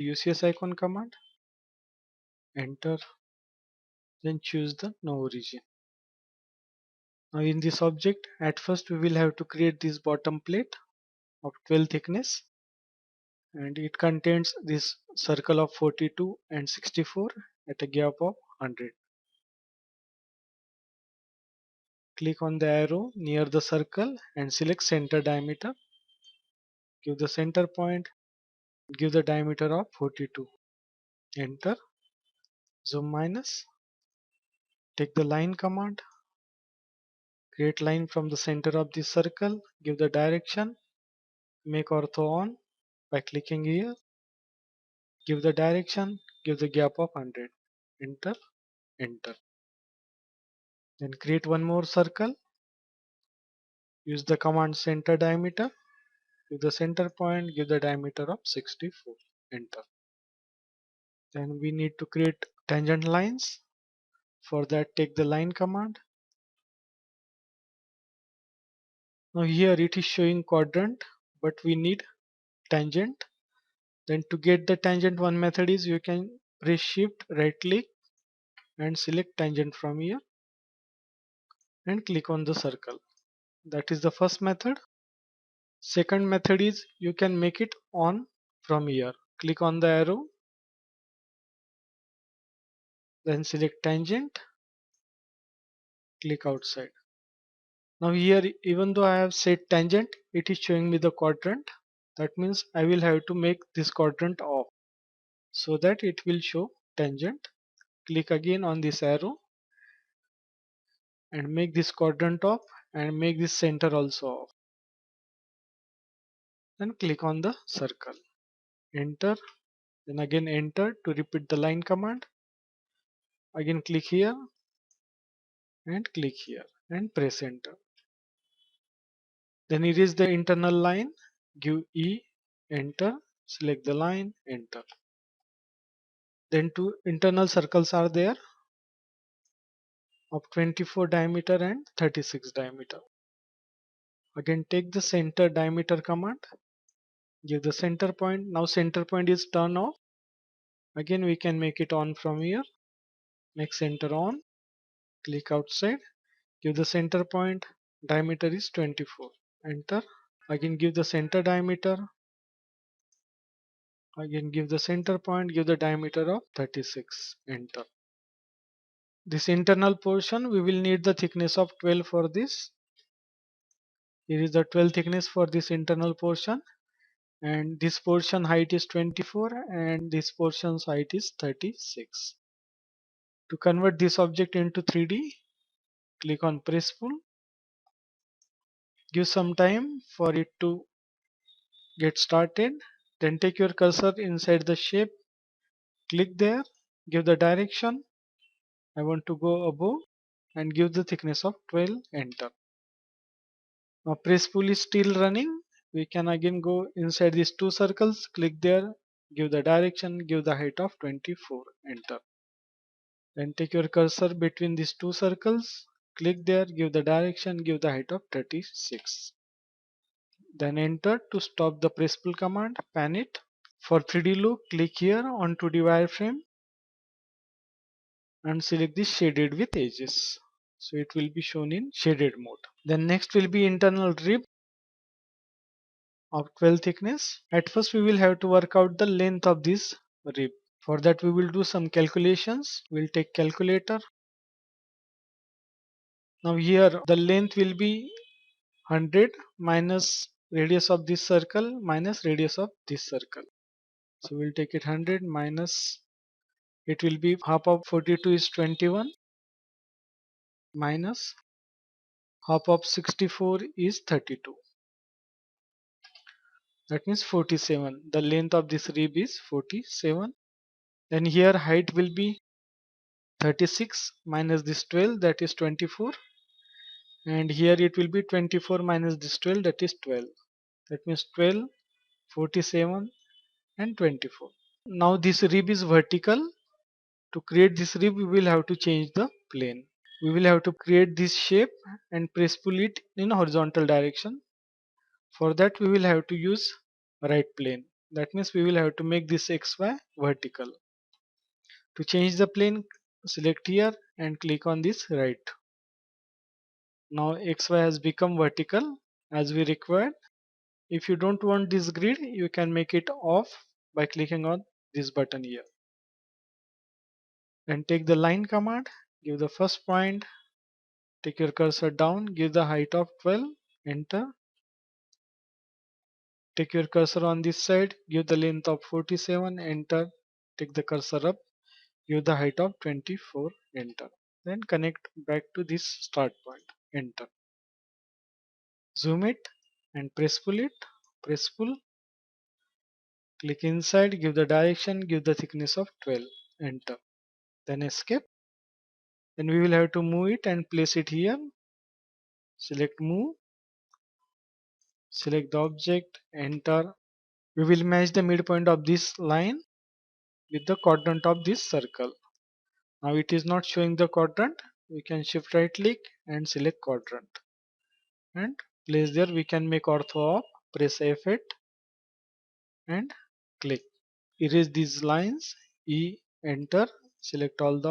UCS icon command, enter, then choose the no origin. Now in this object, at first we will have to create this bottom plate of 12 thickness, and it contains this circle of 42 and 64 at a gap of 100. Click on the arrow near the circle and select center diameter. Give the center point, give the diameter of 42. Enter, zoom minus, take the line command, create line from the center of the circle, give the direction, make ortho on by clicking here, give the direction, give the gap of 100. Enter, enter. Then create one more circle, use the command center diameter, give the center point, give the diameter of 64. Enter. Then we need to create tangent lines. For that, take the line command. Now here it is showing quadrant, but we need tangent. Then to get the tangent, one method is you can press shift, right click and select tangent from here and click on the circle. That is the first method. Second method is you can make it on from here. Click on the arrow, then select tangent, click outside. Now here, even though I have set tangent, it is showing me the quadrant. That means I will have to make this quadrant off so that it will show tangent. Click again on this arrow and make this quadrant off and make this center also off. Then click on the circle. Enter. Then again enter to repeat the line command. Again click here and click here and press enter. Then erase the internal line. Give E, enter, select the line, enter. Then two internal circles are there of 24 diameter and 36 diameter. Again take the center diameter command, give the center point. Now center point is turned off. Again we can make it on from here. Make center on, click outside, give the center point, diameter is 24. Enter. Again give the center diameter. Again give the center point, give the diameter of 36. Enter. This internal portion we will need the thickness of 12 for this. Here is the 12 thickness for this internal portion, and this portion height is 24 and this portion's height is 36. To convert this object into 3D, click on press pull. Give some time for it to get started. Then take your cursor inside the shape, click there, give the direction. I want to go above and give the thickness of 12. Enter. Now press pull is still running. We can again go inside these two circles, click there, give the direction, give the height of 24. Enter. Then take your cursor between these two circles, click there, give the direction, give the height of 36. Then enter to stop the press pull command, pan it. For 3D look, click here on 2D wireframe and select this shaded with edges. So it will be shown in shaded mode. Then next will be internal rib of 12 thickness. At first we will have to work out the length of this rib. For that we will do some calculations. We'll take calculator. Now here the length will be 100 minus radius of this circle minus radius of this circle. So we'll take it 100 minus, it will be half of 42 is 21 minus half of 64 is 32. That means 47. The length of this rib is 47. Then here height will be 36 minus this 12, that is 24. And here it will be 24 minus this 12, that is 12. That means 12, 47 and 24. Now this rib is vertical. To create this rib we will have to change the plane. We will have to create this shape and press pull it in horizontal direction. For that we will have to use right plane. That means we will have to make this XY vertical. To change the plane, select here and click on this right. Now XY has become vertical as we required. If you don't want this grid, you can make it off by clicking on this button here. Then take the line command, give the first point, take your cursor down, give the height of 12, enter. Take your cursor on this side, give the length of 47, enter. Take the cursor up, give the height of 24, enter. Then connect back to this start point, enter. Zoom it and press pull, click inside, give the direction, give the thickness of 12, enter. Then escape. Then we will have to move it and place it here. Select move, select the object, enter. We will match the midpoint of this line with the quadrant of this circle. Now it is not showing the quadrant. We can shift right click and select quadrant and place there. We can make ortho of, press F8 and click. Erase these lines, E, enter, select all the